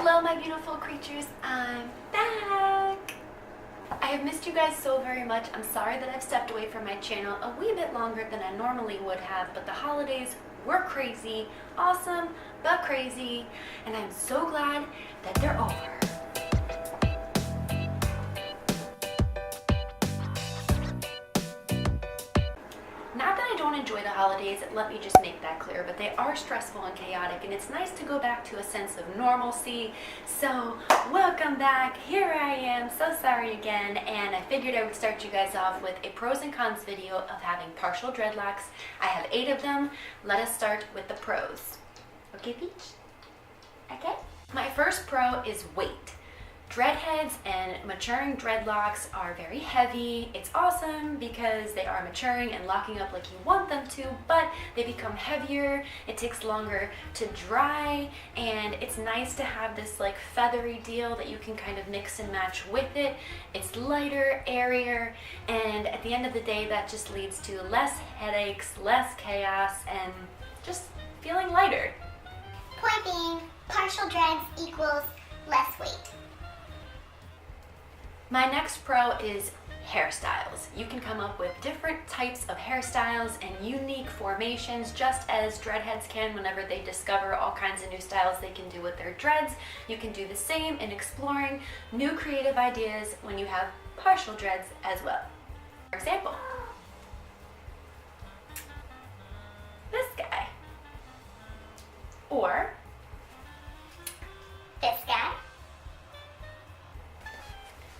Hello my beautiful creatures, I'm back! I have missed you guys so very much. I'm sorry that I've stepped away from my channel a wee bit longer than I normally would have, but the holidays were crazy, awesome, but crazy, and I'm so glad that they're over. Not that I don't enjoy the holidays, let me just make that clear, but they are stressful and chaotic, and it's nice to go back to a sense of normalcy. So, welcome back. Here I am, so sorry again, and I figured I would start you guys off with a pros and cons video of having partial dreadlocks. I have 8 of them. Let us start with the pros. Okay, Peach? Okay? My first pro is weight. Dreadheads and maturing dreadlocks are very heavy. It's awesome because they are maturing and locking up like you want them to, but they become heavier, it takes longer to dry, and it's nice to have this like feathery deal that you can kind of mix and match with it. It's lighter, airier, and at the end of the day that just leads to less headaches, less chaos, and just feeling lighter. Point being, partial dreads equals less weight. My next pro is hairstyles. You can come up with different types of hairstyles and unique formations, just as dreadheads can whenever they discover all kinds of new styles they can do with their dreads. You can do the same in exploring new creative ideas when you have partial dreads as well. For example, this guy. Or This guy.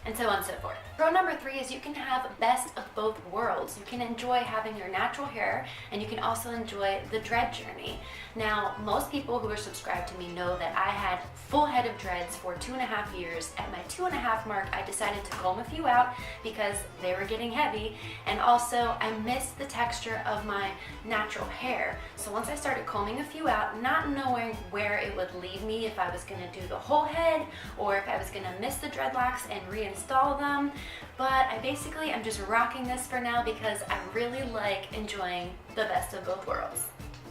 and so on and so forth. Pro number 3 is you can have best of both worlds. You can enjoy having your natural hair, and you can also enjoy the dread journey. Now, most people who are subscribed to me know that I had full head of dreads for 2.5 years. At my 2.5 mark, I decided to comb a few out because they were getting heavy, and also I missed the texture of my natural hair. So once I started combing a few out, not knowing where it would lead me, if I was going to do the whole head or if I was going to miss the dreadlocks and reinstall them, but I'm just rocking this for now because I really like enjoying the best of both worlds.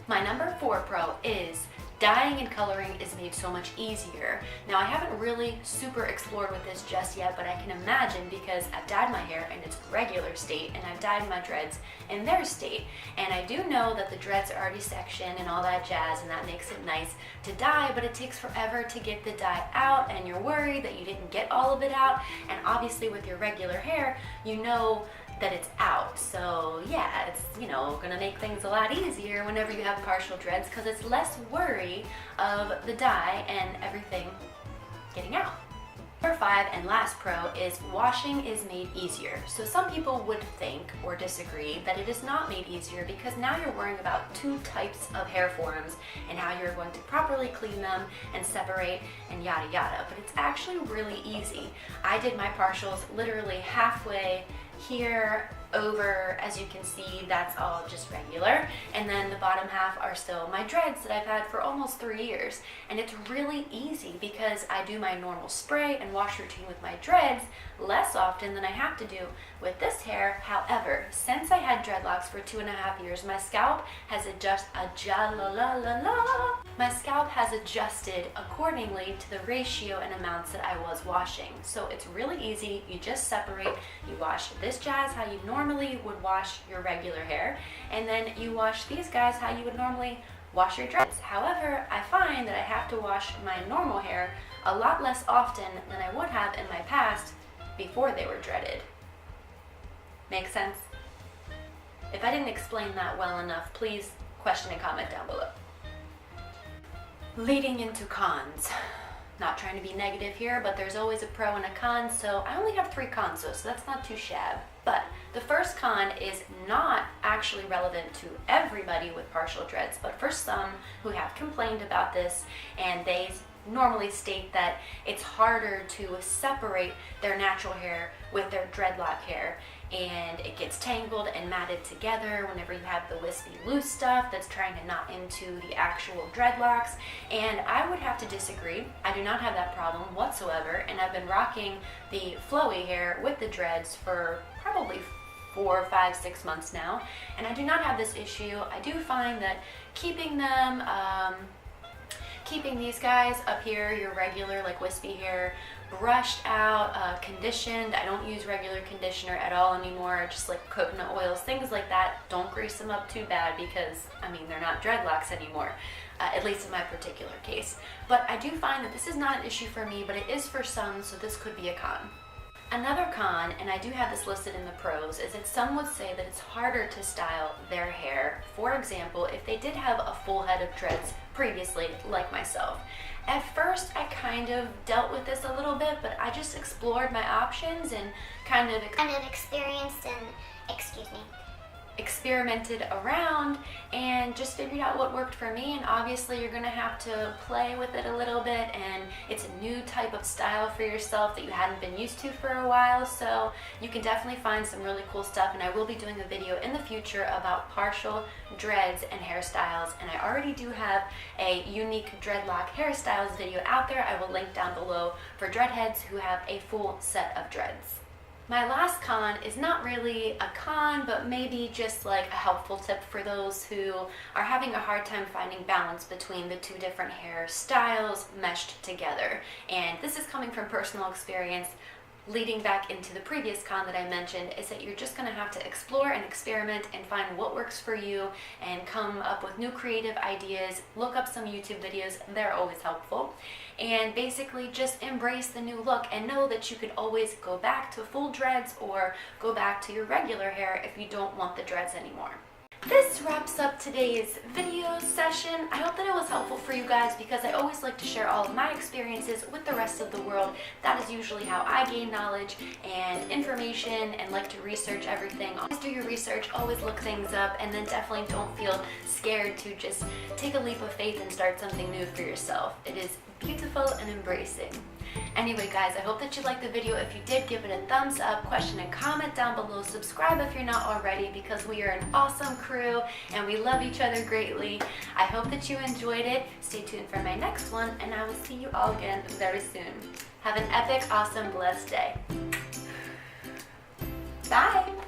My number 4 pro is dyeing and coloring is made so much easier. Now, I haven't really super explored with this just yet, but I can imagine because I've dyed my hair in its regular state and I've dyed my dreads in their state. And I do know that the dreads are already sectioned and all that jazz, and that makes it nice to dye, but it takes forever to get the dye out, and you're worried that you didn't get all of it out. And obviously with your regular hair, you know that it's out. So yeah, it's, gonna make things a lot easier whenever you have partial dreads because it's less worry of the dye and everything getting out. Number 5 and last pro is washing is made easier. So some people would think or disagree that it is not made easier because now you're worrying about 2 types of hair forms and how you're going to properly clean them and separate and yada yada, but it's actually really easy. I did my partials literally halfway here over, as you can see, that's all just regular, and then the bottom half are still my dreads that I've had for almost 3 years. And it's really easy because I do my normal spray and wash routine with my dreads less often than I have to do with this hair. However, since I had dreadlocks for 2.5 years, my scalp has adjusted accordingly to the ratio and amounts that I was washing. So it's really easy. You just separate. You wash this jazz how you normally would wash your regular hair, and then you wash these guys how you would normally wash your dreads. However, I find that I have to wash my normal hair a lot less often than I would have in my past before they were dreaded. Make sense? If I didn't explain that well enough, please question and comment down below. Leading into cons. Not trying to be negative here, but there's always a pro and a con, so I only have 3 cons, so that's not too shabby. But the first con is not actually relevant to everybody with partial dreads, but for some who have complained about this, and they normally state that it's harder to separate their natural hair with their dreadlock hair, and it gets tangled and matted together whenever you have the wispy loose stuff that's trying to knot into the actual dreadlocks. And I would have to disagree. I do not have that problem whatsoever, and I've been rocking the flowy hair with the dreads for probably 4, 5, 6 months now, and I do not have this issue. I do find that keeping them keeping these guys up here, your regular like wispy hair, brushed out, conditioned. I don't use regular conditioner at all anymore, just like coconut oils, things like that. Don't grease them up too bad because, I mean, they're not dreadlocks anymore, at least in my particular case. But I do find that this is not an issue for me, but it is for some, so this could be a con. Another con, and I do have this listed in the pros, is that some would say that it's harder to style their hair. For example, if they did have a full head of dreads previously, like myself. At first, I kind of dealt with this a little bit, but I just explored my options and kind of experienced and, experimented around and just figured out what worked for me. And obviously you're gonna have to play with it a little bit, and it's a new type of style for yourself that you hadn't been used to for a while, so you can definitely find some really cool stuff. And I will be doing a video in the future about partial dreads and hairstyles, and I already do have a unique dreadlock hairstyles video out there. I will link down below for dreadheads who have a full set of dreads. My last con is not really a con, but maybe just like a helpful tip for those who are having a hard time finding balance between the two different hair styles meshed together. And this is coming from personal experience. Leading back into the previous con that I mentioned, is that you're just going to have to explore and experiment and find what works for you and come up with new creative ideas. Look up some YouTube videos, they're always helpful. And basically just embrace the new look and know that you could always go back to full dreads or go back to your regular hair if you don't want the dreads anymore. This wraps up today's video session. I hope that it was helpful for you guys, because I always like to share all of my experiences with the rest of the world. That is usually how I gain knowledge and information and like to research everything. Always do your research, always look things up, and then definitely don't feel scared to just take a leap of faith and start something new for yourself. It is beautiful and embracing. Anyway guys, I hope that you liked the video. If you did, give it a thumbs up, question and comment down below, subscribe if you're not already, because we are an awesome crew and we love each other greatly. I hope that you enjoyed it. Stay tuned for my next one, and I will see you all again very soon. Have an epic, awesome, blessed day. Bye!